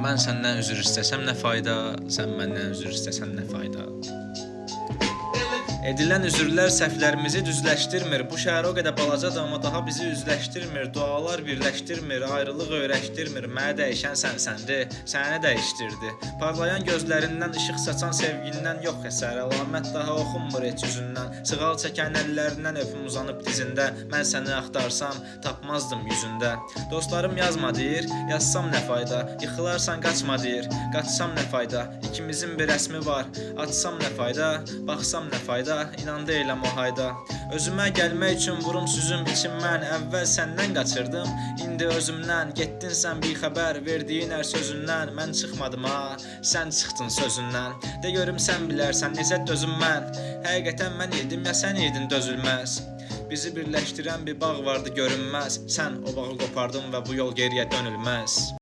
Mən səndən üzr istəsəm nə fayda, sən məndən üzr istəsən nə fayda. Edilən üzrlər səhvlərimizi düzləşdirmir. Bu şəhər o qədər balacadır, amma daha bizi üzləşdirmir. Dualar birləşdirmir, ayrılıq öyrəşdirmir. Mənə dəyişən səndir, səni dəyişdirdi. Parlayan gözlərindən, işıq saçan sevgindən yox əsər. Əlamət daha oxunmur heç üzündən. Sığal çəkən əllərindən öpüm uzanıb dizində. Mən səni axtarsam, tapmazdım yüzündə. Dostlarım yazma deyir, yazsam nə fayda. Yıxılarsan qaçma deyir, qaçsam nə fayda. İkimizin bir rəsmi var, açsam nə fayda, baxsam nə fayda. İnan deyiləm o hayda. Özümə gəlmək üçün vurum süzüm biçim mən. Əvvəl səndən qaçırdım, indi özümdən. Getdin sən bir xəbər, verdiyin hər sözündən. Mən çıxmadım ha, sən çıxdın sözündən. De görüm sən bilərsən, necə dözüm mən. Həqiqətən mən yedim ya sən yedin dözülməz. Bizi birləşdirən bir bağ vardı görünməz. Sən o bağı qopardın və bu yol geriyə dönülməz.